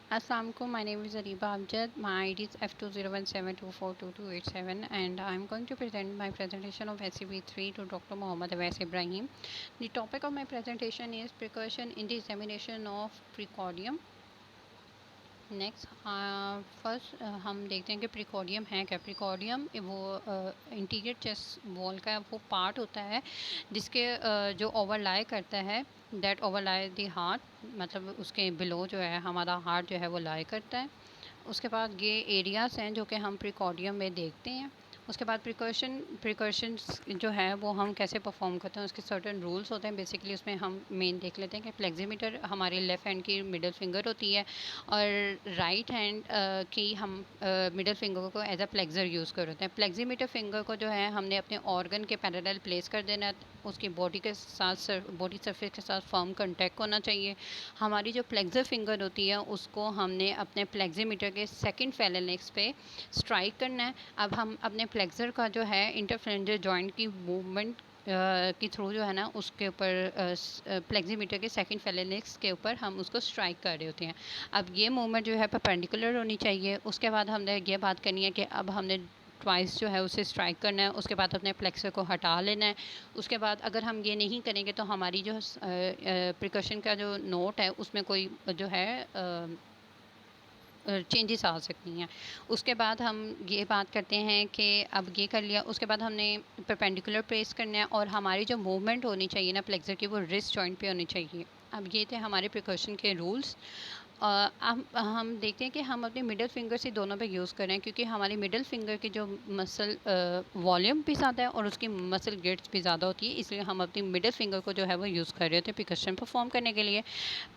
Assalamualaikum. My name is Ariba Amjad. My ID is F2017242287 and I'm going to present my presentation of SCB3 to Dr. Mohammad Awais Ibrahim. The topic of my presentation is precaution in the examination of precordium. Next first हम देखते हैं कि प्रिकॉर्डियम है क्या। प्रिकॉर्डियम वो interior chest wall का वो part होता है जिसके जो ओवरलाई करता है, दैट ओवरलाई द हार्ट, मतलब उसके बिलो जो है हमारा हार्ट जो है वो लाई करता है। उसके बाद ये एरियाज़ हैं जो कि हम प्रिकॉर्डियम में देखते हैं। उसके बाद प्रिकॉशंस जो है वो हम कैसे परफॉर्म करते हैं, उसके सर्टेन रूल्स होते हैं। बेसिकली उसमें हम मेन देख लेते हैं कि फ्लेक्सीमीटर हमारे लेफ़्ट हैंड की मिडिल फिंगर होती है और राइट हैंड की हम मिडिल फिंगर को एज अ फ्लेक्सर यूज़ कर होते हैं। फ्लेक्सीमीटर फिंगर को जो है हमने अपने ऑर्गन के पैरेलल प्लेस कर देना है, उसकी बॉडी के साथ बॉडी सरफेस के साथ फर्म कॉन्टैक्ट होना चाहिए। हमारी जो फ्लेक्सर फिंगर होती है उसको हमने अपने फ्लेक्सीमीटर के सेकंड फेलेनेक्स पे स्ट्राइक करना है। अब हम अपने फ्लेक्सर का जो है इंटरफेरेंजर जॉइंट की मूवमेंट के थ्रू जो है ना उसके ऊपर फ्लेक्सीमीटर के सेकंड फेलेनेक्स के ऊपर हम उसको स्ट्राइक कर रहे होते हैं। अब ये मूवमेंट जो है परपेंडिकुलर होनी चाहिए। उसके बाद हमने ये बात करनी है कि अब हमने ट्वाइस जो है उसे स्ट्राइक करना है। उसके बाद अपने फ्लेक्सर को हटा लेना है। उसके बाद अगर हम ये नहीं करेंगे तो हमारी जो प्रिकॉशन का जो नोट है उसमें कोई जो है चेंजेस आ सकती हैं। उसके बाद हम ये बात करते हैं कि अब ये कर लिया, उसके बाद हमने परपेंडिकुलर प्रेस करना है और हमारी जो मूवमेंट होनी चाहिए ना फ्लेक्सर की वो रिस्ट जॉइंट पे होनी चाहिए। अब ये थे हमारे प्रिकॉशन के रूल्स। अब हम देखते हैं कि हम अपने मिडिल फिंगर से दोनों पे यूज़ करें क्योंकि हमारी मिडिल फिंगर की जो मसल वॉल्यूम भी ज़्यादा है और उसकी मसल गिट्स भी ज़्यादा होती है, इसलिए हम अपनी मिडिल फिंगर को जो है वो यूज़ कर रहे होते हैं प्रिकॉशन परफॉर्म करने के लिए।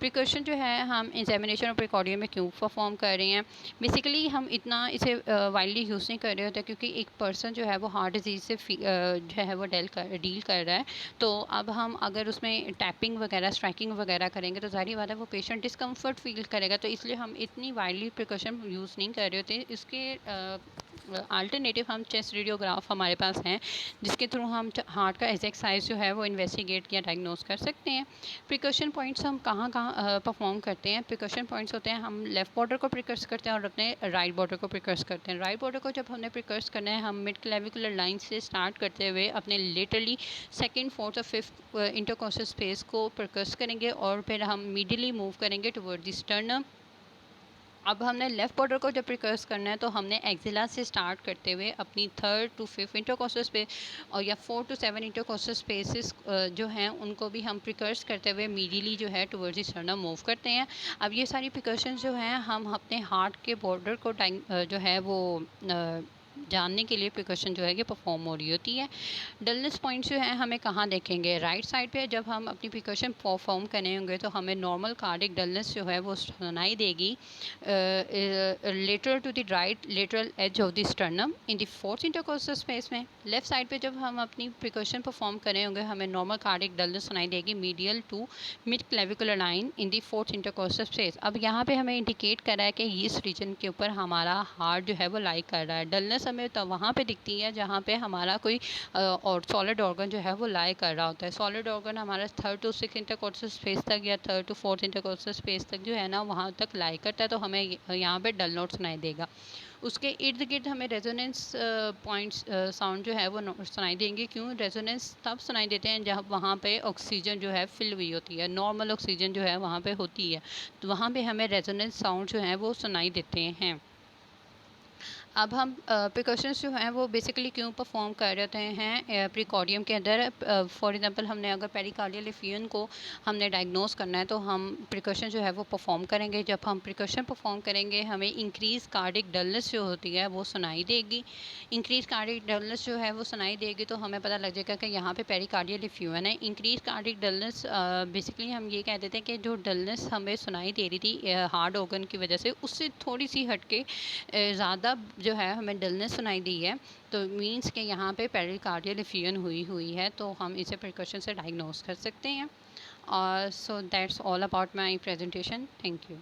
प्रिकॉशन जो है हम एग्जामिनेशन और प्रिकॉर्डियम में क्यों परफॉर्म कर रहे हैं, बेसिकली हम इतना इसे वाइडली यूज़ नहीं कर रहे होते क्योंकि एक पर्सन जो है वो हार्ट डिजीज़ से जो है वो डील कर रहा है। तो अब हम अगर उसमें टैपिंग वगैरह स्ट्राइकिंग वगैरह करेंगे तो ज़ाहिर बात है वो पेशेंट डिस्कम्फर्ट फील करेगा, तो इसलिए हम इतनी वाइडली प्रिकॉशन यूज़ नहीं कर रहे होते। इसके अल्टरनेटिव हम चेस्ट रेडियोग्राफ हमारे पास हैं जिसके थ्रू हम हार्ट का एक्सरसाइज जो है वो इन्वेस्टिगेट या डायग्नोस कर सकते हैं। प्रिकॉशन पॉइंट्स हम कहाँ कहाँ परफॉर्म करते हैं। प्रिकॉशन पॉइंट्स होते हैं, हम लेफ़्ट बॉर्डर को प्रिकर्स करते हैं और अपने राइट बॉर्डर को प्रिकर्स करते हैं। राइट बॉर्डर को जब हमने प्रिकर्स करना है हम मिड क्लेविकुलर लाइन से स्टार्ट करते हुए अपने लिटरली सेकंड फोर्थ और फिफ्थ इंटरकॉस्टल स्पेस को प्रिकर्स करेंगे और फिर हम मीडियली मूव करेंगे टुवर्ड द स्टर्नम। अब हमने लेफ़्ट बॉर्डर को जब प्रिकर्स करना है तो हमने एक्सिला से स्टार्ट करते हुए अपनी third to fifth intercostal space और या 4 to 7 इंटरकॉस्टल स्पेसेस जो हैं उनको भी हम प्रिकर्स करते हुए मीडियली जो है टुवर्ड्स द स्टर्नम मूव करते हैं। अब ये सारी प्रिकॉशंस जो हैं हम अपने हार्ट के बॉर्डर को जो है वो जानने के लिए प्रिकॉशन जो है कि परफॉर्म हो रही होती है। डलनेस पॉइंट्स जो हैं हमें कहाँ देखेंगे, राइट साइड पे जब हम अपनी प्रिकॉशन परफॉर्म करेंगे तो हमें नॉर्मल कार्डिक डलनेस जो है वो सुनाई देगी lateral to the right lateral edge of the sternum in the fourth intercostal space में। लेफ्ट साइड पे जब हम अपनी प्रिकॉशन परफॉर्म करेंगे हमें नॉर्मल कार्डिक डलनेस सुनाई देगी medial to mid clavicular line in the fourth intercostal space. अब यहाँ पे हमें इंडिकेट कर रहा है कि इस रीजन के ऊपर हमारा हार्ट जो है वो लाई कर रहा है। डलनेस हमें तो वहाँ पे दिखती है जहाँ पे हमारा कोई और सॉलिड ऑर्गन जो है वो लाई कर रहा होता है। सॉलिड ऑर्गन हमारा third to six intercostal space तक या third to fourth intercostal space तक जो है ना वहाँ तक लाई करता है, तो हमें यहाँ पे डल नोट सुनाई देगा। उसके इर्द गिर्द हमें रेजोनेंस पॉइंट्स साउंड जो है वो सुनाई देंगे। क्यों रेजोनेंस तब सुनाई देते हैं जब वहाँ पे ऑक्सीजन जो है फिल हुई होती है, नॉर्मल ऑक्सीजन जो है वहाँ पे होती है, तो वहाँ पे हमें रेजोनेंस साउंड जो है वो सुनाई देते हैं। अब हम प्रिकॉशंस जो हैं वो बेसिकली क्यों परफॉर्म कर रहे होते हैं प्रिकॉर्डियम के अंदर। फॉर एग्जांपल हमने अगर पेरिकार्डियल एफियन को हमने डायग्नोस करना है तो हम प्रिकॉशन जो है वो परफॉर्म करेंगे। जब हम प्रिकॉशन परफॉर्म करेंगे हमें इंक्रीज़ कार्डिक डलनेस जो होती है वो सुनाई देगी। इंक्रीज़ कार्डिक डलनेस जो है वो सुनाई देगी तो हमें पता लग जाएगा कि यहाँ पे पेरिकार्डियल एफियन है। इंक्रीज़ कार्डिक डलनेस बेसिकली हम ये कह देते हैं कि जो डलनेस हमें सुनाई दे रही थी हार्ड ऑर्गन की वजह से उससे थोड़ी सी हटके ज़्यादा जो है हमें डलनेस सुनाई दी है, तो मींस कि यहाँ पे पेरिकार्डियल एफियन हुई है, तो हम इसे प्रिकॉशन से डायग्नोस कर सकते हैं। और so that's all about my presentation. Thank you.